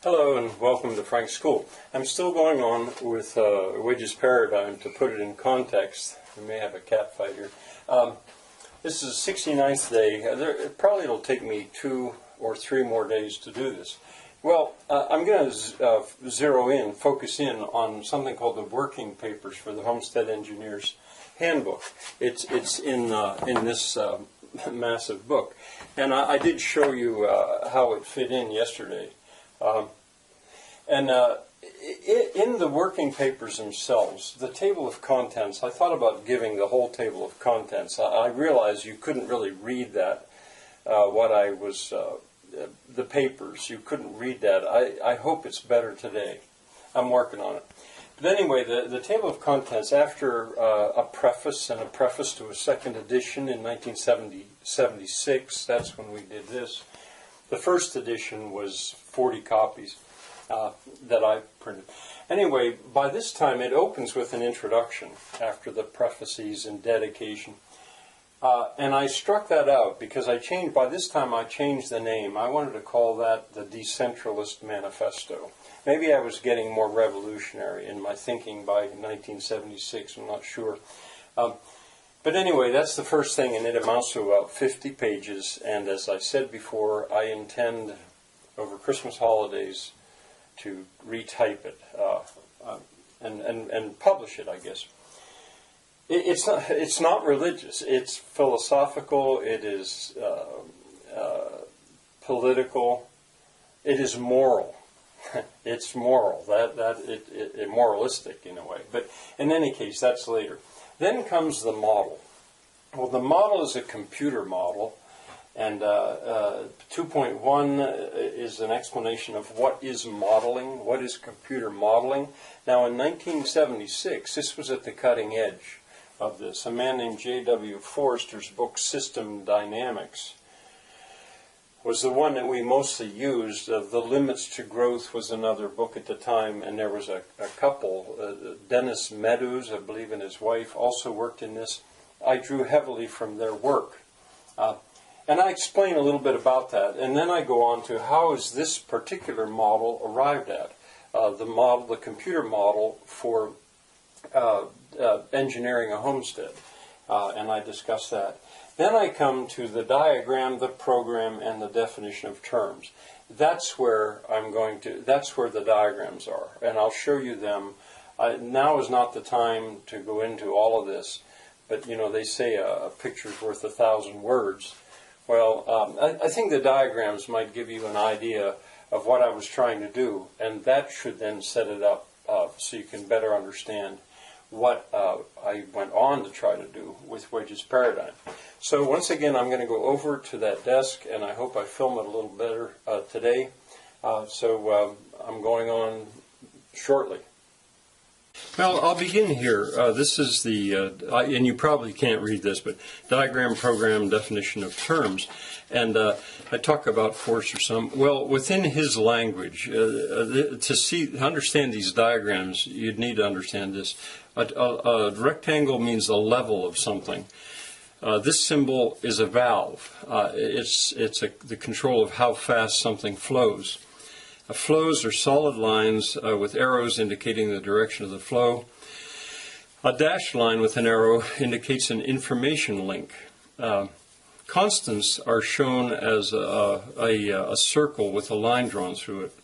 Hello and welcome to Frank's School. I'm still going on with Wedge's paradigm. To put it in context, we may have a cat fight here. This is the 69th day. It'll take me 2 or 3 more days to do this. Well, I'm going to focus in on something called the working papers for the Homestead Engineer's Handbook. It's in this massive book. And I did show you how it fit in yesterday. In the working papers themselves, the table of contents, I thought about giving the whole table of contents. I realized you couldn't really read that, the papers. You couldn't read that. I hope it's better today. I'm working on it. But anyway, the table of contents, after a preface and a preface to a second edition in 1976, that's when we did this. The first edition was 40 copies that I printed. Anyway, by this time it opens with an introduction after the prefaces and dedication. And I struck that out because by this time I changed the name. I wanted to call that the Decentralist Manifesto. Maybe I was getting more revolutionary in my thinking by 1976, I'm not sure. But anyway, that's the first thing, and it amounts to about 50 pages. And as I said before, I intend over Christmas holidays to retype it and publish it, I guess. It's not religious. It's philosophical. It is political. It is moral. It's moral. It moralistic in a way. But in any case, that's later. Then comes the model. Well, the model is a computer model, and 2.1 is an explanation of what is modeling, what is computer modeling. Now, in 1976, this was at the cutting edge of this. A man named J.W. Forrester's book, System Dynamics, was the one that we mostly used. The Limits to Growth was another book at the time, and there was a couple. Dennis Meadows, I believe, and his wife also worked in this. I drew heavily from their work. And I explain a little bit about that, and then I go on to how is this particular model arrived at. The computer model for engineering a homestead, and I discuss that. Then I come to the diagram, the program, and the definition of terms. That's where the diagrams are, and I'll show you them. Now is not the time to go into all of this, but they say a picture's worth 1,000 words. Well, I think the diagrams might give you an idea of what I was trying to do, and that should then set it up so you can better understand what I went on to try to do with Wedge's paradigm. So once again, I'm going to go over to that desk, and I hope I film it a little better today. So I'm going on shortly. Well, I'll begin here. This is and you probably can't read this, but diagram, program, definition of terms. And I talk about Forrester some. Well, within his language, to understand these diagrams, you'd need to understand this. A rectangle means a level of something. This symbol is a valve. It's the control of how fast something flows. Flows are solid lines with arrows indicating the direction of the flow. A dashed line with an arrow indicates an information link. Constants are shown as a circle with a line drawn through it.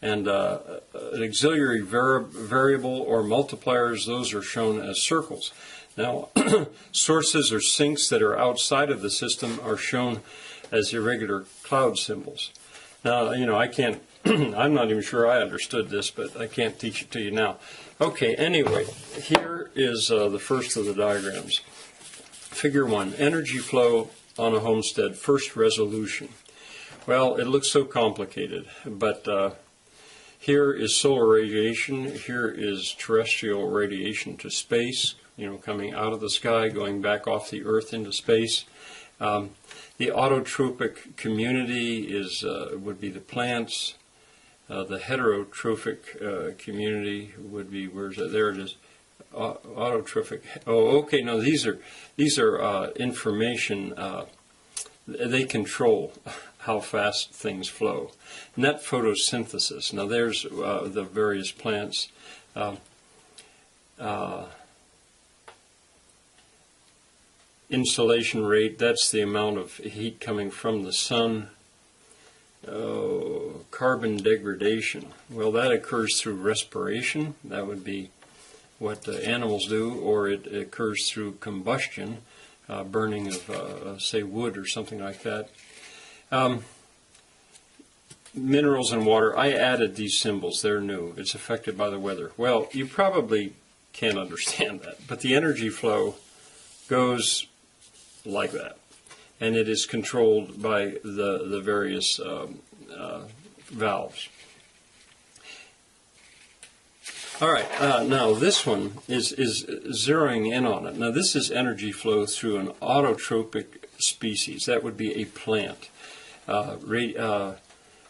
And an auxiliary variable or multipliers, those are shown as circles. Now, sources or sinks that are outside of the system are shown as irregular cloud symbols. Now, I can't, I'm not even sure I understood this, but I can't teach it to you now. Okay, anyway, here is the first of the diagrams. Figure 1, energy flow on a homestead, first resolution. Well, it looks so complicated, but here is solar radiation, here is terrestrial radiation to space, coming out of the sky, going back off the Earth into space. The autotrophic community would be the plants. The heterotrophic community would be, where's that? There it is. Autotrophic. Oh, okay. No, these are information. They control. how fast things flow. Net photosynthesis. Now there's the various plants. Insolation rate, that's the amount of heat coming from the sun. Carbon degradation. Well, that occurs through respiration. That would be what animals do, or it occurs through combustion, burning of, say, wood or something like that. Minerals and water, I added these symbols. They're new. It's affected by the weather. Well, you probably can't understand that, but the energy flow goes like that, and it is controlled by the various valves. All right, now this one is zeroing in on it. Now this is energy flow through an autotropic species. That would be a plant.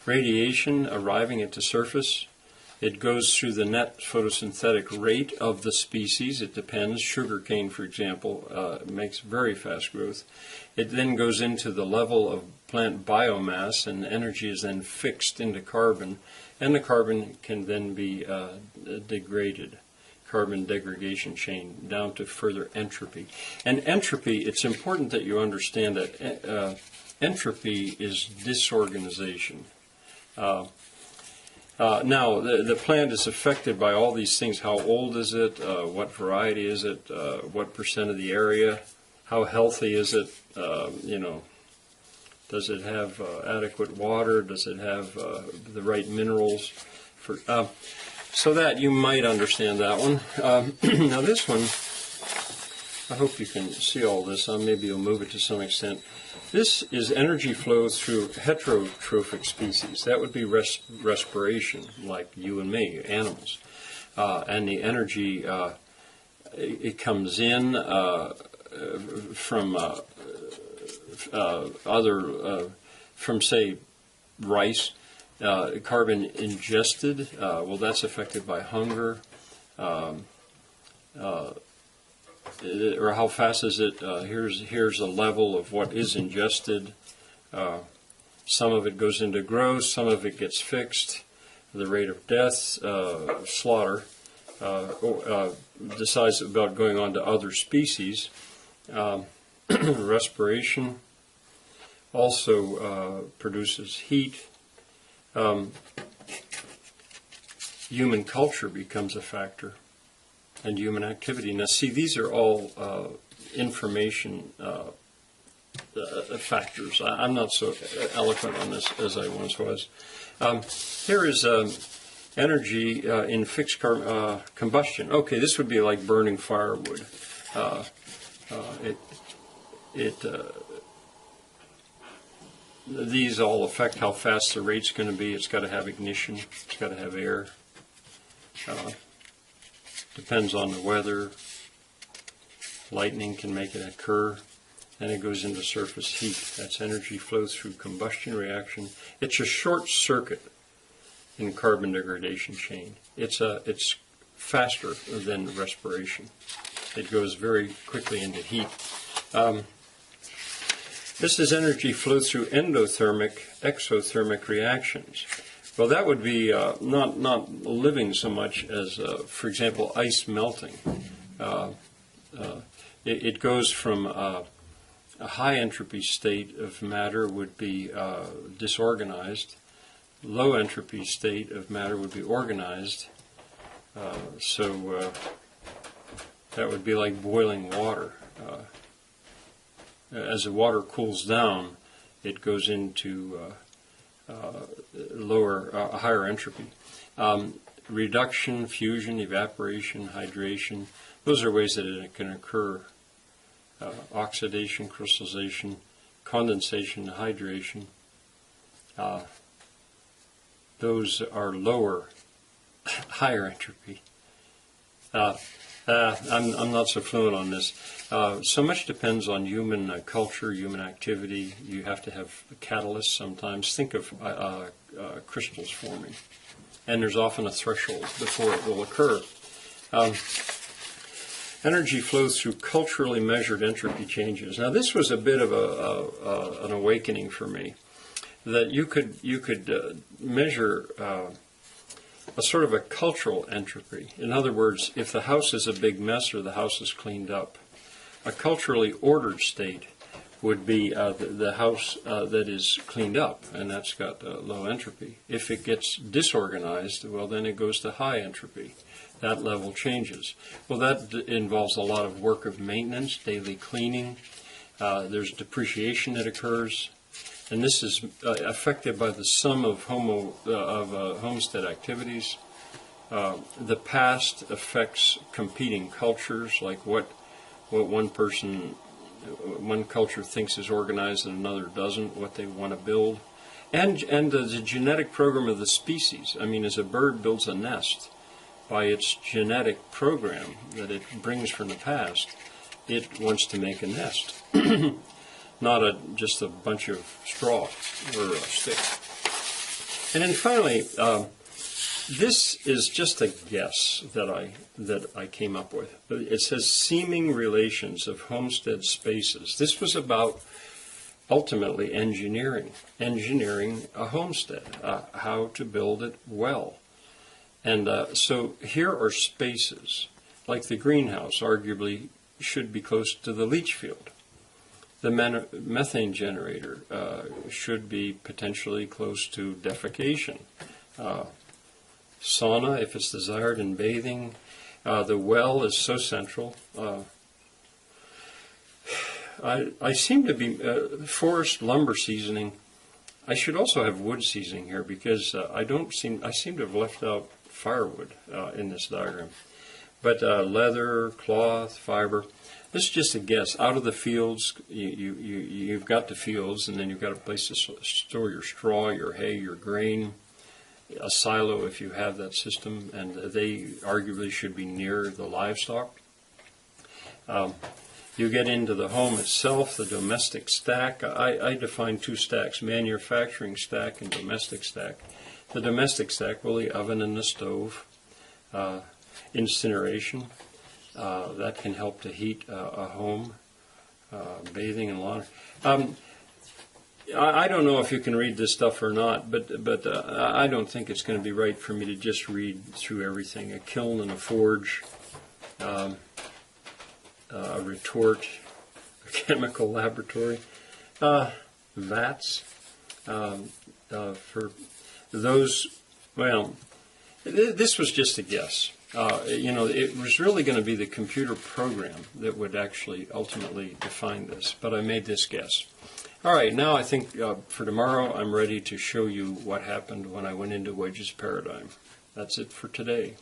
Radiation arriving at the surface. It goes through the net photosynthetic rate of the species. It depends. Sugarcane, for example, makes very fast growth. It then goes into the level of plant biomass, and energy is then fixed into carbon, and the carbon can then be degraded. Carbon degradation chain down to further entropy. And entropy, it's important that you understand that entropy is disorganization. Now, the plant is affected by all these things. How old is it? What variety is it? What percent of the area? How healthy is it? Does it have adequate water? Does it have the right minerals? So that you might understand that one. Now this one, I hope you can see all this. Maybe you'll move it to some extent. This is energy flow through heterotrophic species. That would be respiration, like you and me, animals. And the energy, it comes in from from say rice. Carbon ingested, well, that's affected by hunger. Or how fast is it? Here's a level of what is ingested. Some of it goes into growth, some of it gets fixed. The rate of death, slaughter, decides about going on to other species. Respiration also produces heat. Human culture becomes a factor, and human activity. Now, see, these are all information factors. I'm not so eloquent on this as I once was. Here is energy in fixed combustion. Okay, this would be like burning firewood. These all affect how fast the rate's going to be. It's got to have ignition. It's got to have air. Depends on the weather. Lightning can make it occur. And it goes into surface heat. That's energy flow through combustion reaction. It's a short circuit in carbon degradation chain. It's faster than respiration. It goes very quickly into heat. This is energy flow through endothermic, exothermic reactions. Well, that would be not living so much as, for example, ice melting. It goes from a high entropy state of matter would be disorganized. Low entropy state of matter would be organized. So that would be like boiling water. As the water cools down, it goes into higher entropy. Reduction, fusion, evaporation, hydration, those are ways that it can occur. Oxidation, crystallization, condensation, hydration. Those are lower, higher entropy. I'm not so fluent on this. So much depends on human culture, human activity. You have to have catalysts sometimes. Think of crystals forming. And there's often a threshold before it will occur. Energy flows through culturally measured entropy changes. Now this was a bit of an awakening for me. that you could measure a sort of a cultural entropy. In other words, if the house is a big mess or the house is cleaned up, a culturally ordered state would be the house that is cleaned up, and that's got low entropy. If it gets disorganized, well, then it goes to high entropy. That level changes. Well, that involves a lot of work of maintenance, daily cleaning. There's depreciation that occurs, and this is affected by the sum of homestead activities. The past affects competing cultures, like what one culture thinks is organized and another doesn't, what they want to build, and the genetic program of the species. I mean, as a bird builds a nest, by its genetic program that it brings from the past, it wants to make a nest, not just a bunch of straw or a stick. And then finally, this is just a guess that I came up with. It says seeming relations of homestead spaces. This was about ultimately engineering a homestead, how to build it well. And so here are spaces, like the greenhouse arguably should be close to the leach field. The methane generator should be potentially close to defecation. Sauna, if it's desired, in bathing. The well is so central. I seem to be forest lumber seasoning. I should also have wood seasoning here because I seem to have left out firewood in this diagram. But leather, cloth, fiber. This is just a guess. Out of the fields, you've got the fields, and then you've got a place to store your straw, your hay, your grain, a silo if you have that system, and they arguably should be near the livestock. You get into the home itself, the domestic stack. I define two stacks, manufacturing stack and domestic stack. The domestic stack, well, the oven and the stove, incineration, that can help to heat a home, bathing and laundry. I don't know if you can read this stuff or not, but I don't think it's going to be right for me to just read through everything. A kiln and a forge, a retort, a chemical laboratory, vats, for those, well, this was just a guess. It was really going to be the computer program that would actually ultimately define this, but I made this guess. All right, now I think for tomorrow I'm ready to show you what happened when I went into Wedge's paradigm. That's it for today.